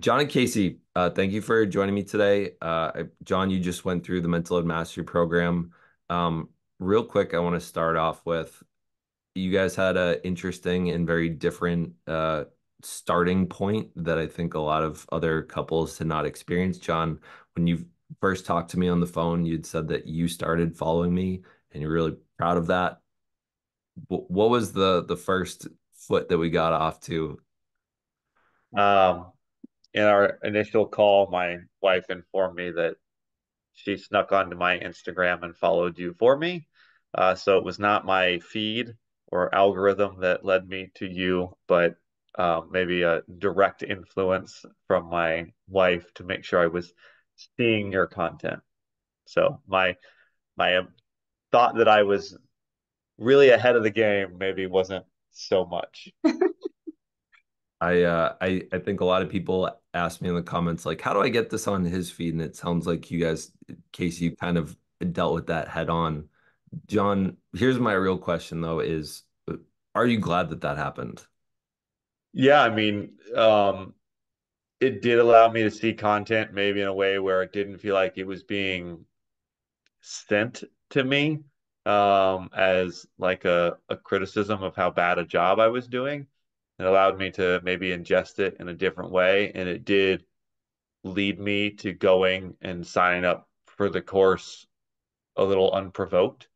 John and Casey, thank you for joining me today. John, you just went through the Mental Ed Mastery Program. Um, Real quick, I want to start off with you guys had an interesting and very different starting point that I think a lot of other couples had not experienced. John, when you first talked to me on the phone, you'd said that you started following me and you're really proud of that. What was the first foot that we got off to? Um, in our initial call, my wife informed me that she snuck onto my Instagram and followed you for me. So it was not my feed or algorithm that led me to you, but maybe a direct influence from my wife to make sure I was seeing your content. So my thought that I was really ahead of the game maybe wasn't so much. I think a lot of people ask me in the comments like, how do I get this on his feed? And it sounds like you guys, Casey, you kind of dealt with that head on. John, here's my real question though, is are you glad that that happened? Yeah, I mean, it did allow me to see content maybe in a way where it didn't feel like it was being sent to me as like a criticism of how bad a job I was doing. It allowed me to maybe ingest it in a different way, and it did lead me to going and signing up for the course a little unprovoked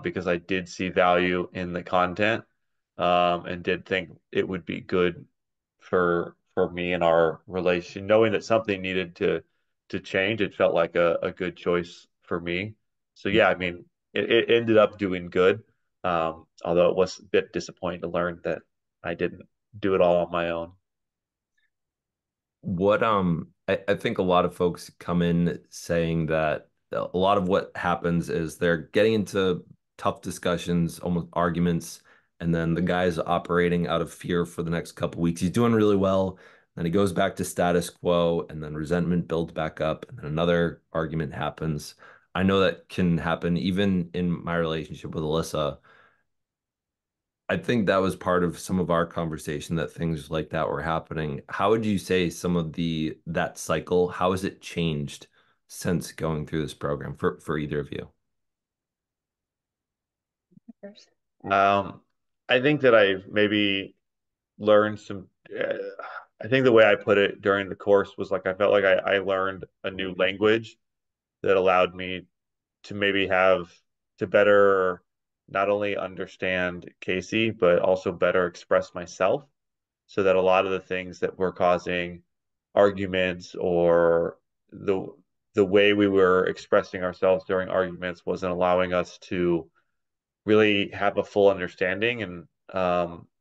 because I did see value in the content and did think it would be good for me and our relation. Knowing that something needed to change, it felt like a good choice for me. So yeah, I mean, it ended up doing good, although it was a bit disappointing to learn that I didn't do it all on my own. I think a lot of folks come in saying that a lot of what happens is they're getting into tough discussions, almost arguments, and then the guy's operating out of fear for the next couple weeks. He's doing really well, then he goes back to status quo, and then resentment builds back up, and then another argument happens. I know that can happen even in my relationship with Alyssa. I think that was part of some of our conversation that things like that were happening. How would you say some of the that cycle, how has it changed since going through this program for either of you? First. I think that I've maybe learned some. I think the way I put it during the course was like I felt like I learned a new language that allowed me to maybe have to better not only understand Casey, but also better express myself so that a lot of the things that were causing arguments or the way we were expressing ourselves during arguments wasn't allowing us to really have a full understanding. And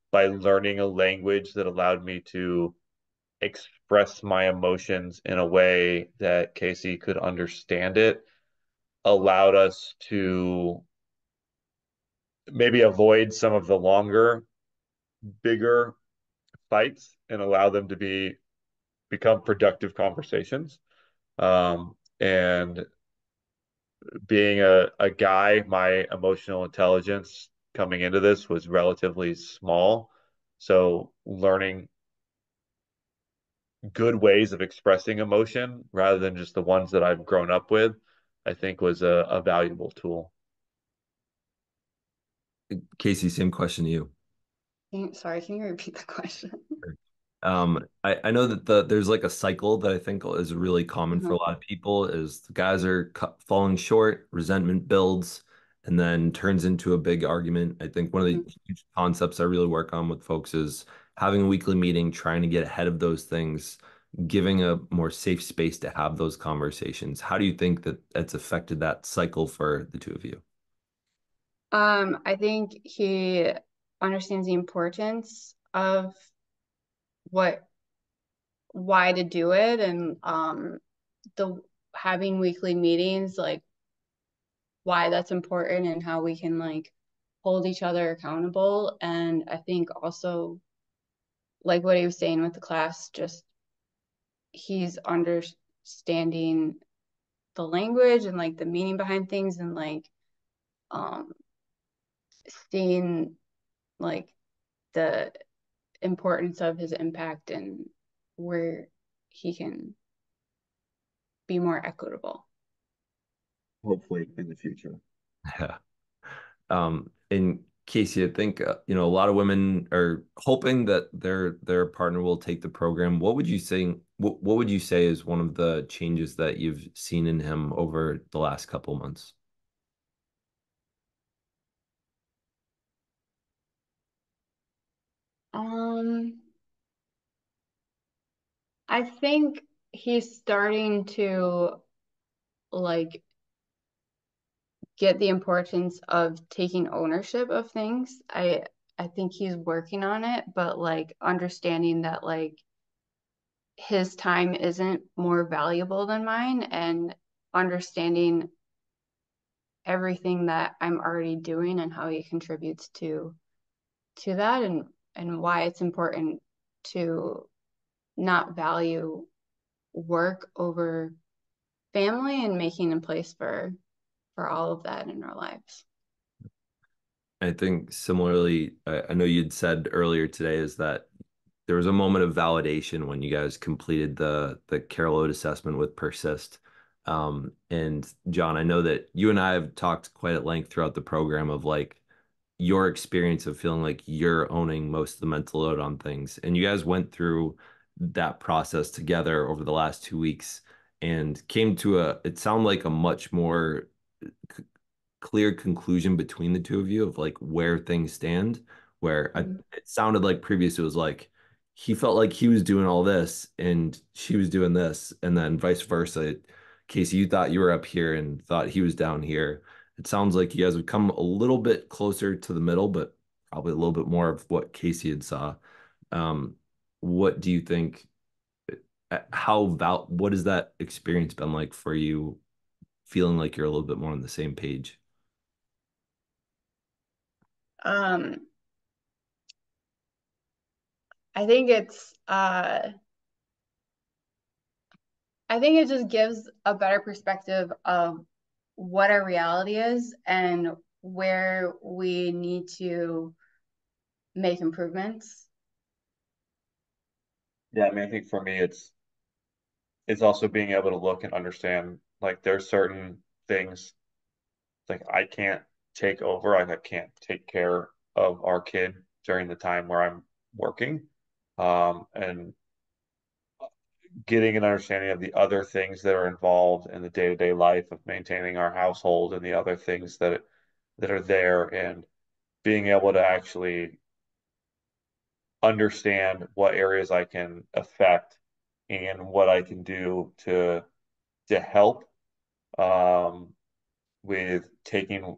by learning a language that allowed me to express my emotions in a way that Casey could understand it, allowed us to maybe avoid some of the longer, bigger fights and allow them to become productive conversations. And being a guy, my emotional intelligence coming into this was relatively small. So learning good ways of expressing emotion rather than just the ones that I've grown up with, I think was a valuable tool. Casey, same question to you. Sorry, can you repeat the question? I know that there's like a cycle that I think is really common for Mhm. a lot of people is the guys are falling short, resentment builds, and then turns into a big argument. I think one of the Mhm. huge concepts I really work on with folks is having a weekly meeting, trying to get ahead of those things, giving a more safe space to have those conversations. How do you think that that's affected that cycle for the two of you? I think he understands the importance of what, why to do it, and the having weekly meetings, like why that's important and how we can like hold each other accountable. And I think also like what he was saying with the class, just he's understanding the language and like the meaning behind things and like um seeing like the importance of his impact and where he can be more equitable. Hopefully in the future. Yeah. And Casey, I think a lot of women are hoping that their partner will take the program. What would you say is one of the changes that you've seen in him over the last couple months? Um, I think he's starting to like get the importance of taking ownership of things. I think he's working on it, but like understanding that like his time isn't more valuable than mine and understanding everything that I'm already doing and how he contributes to that and why it's important to not value work over family and making a place for all of that in our lives. I think similarly, I know you'd said earlier today is that there was a moment of validation when you guys completed the Carol Oat assessment with Persist. And John, I know that you and I have talked quite at length throughout the program of like your experience of feeling like you're owning most of the mental load on things. And you guys went through that process together over the last 2 weeks and came to it sounded like a much more clear conclusion between the two of you of like where things stand. Mhm. It sounded like previously it was like he felt like he was doing all this and she was doing this, and then vice versa. Casey, you thought you were up here and thought he was down here. It sounds like you guys have come a little bit closer to the middle, but probably a little bit more of what Casey had saw. Um, what do you think? What has that experience been like for you? Feeling like you're a little bit more on the same page. Um, I think I think it just gives a better perspective of what our reality is and where we need to make improvements. Yeah, I mean, I think for me, it's also being able to look and understand like there's certain things like I can't take over, like I can't take care of our kid during the time where I'm working. And getting an understanding of the other things that are involved in the day-to-day life of maintaining our household and the other things that are there and being able to actually understand what areas I can affect and what I can do to help um, with taking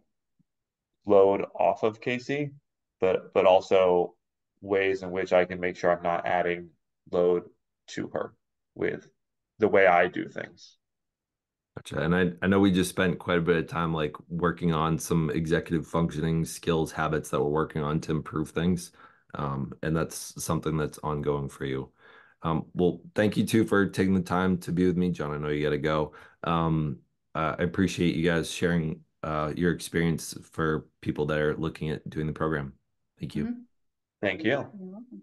load off of Casey, but also ways in which I can make sure I'm not adding load to her with the way I do things. Gotcha. And I know we just spent quite a bit of time like working on some executive functioning skills, habits that we're working on to improve things. And that's something that's ongoing for you. Well, thank you too for taking the time to be with me, John. I know you got to go. I appreciate you guys sharing your experience for people that are looking at doing the program. Thank you. Mhm. Thank you. You're welcome.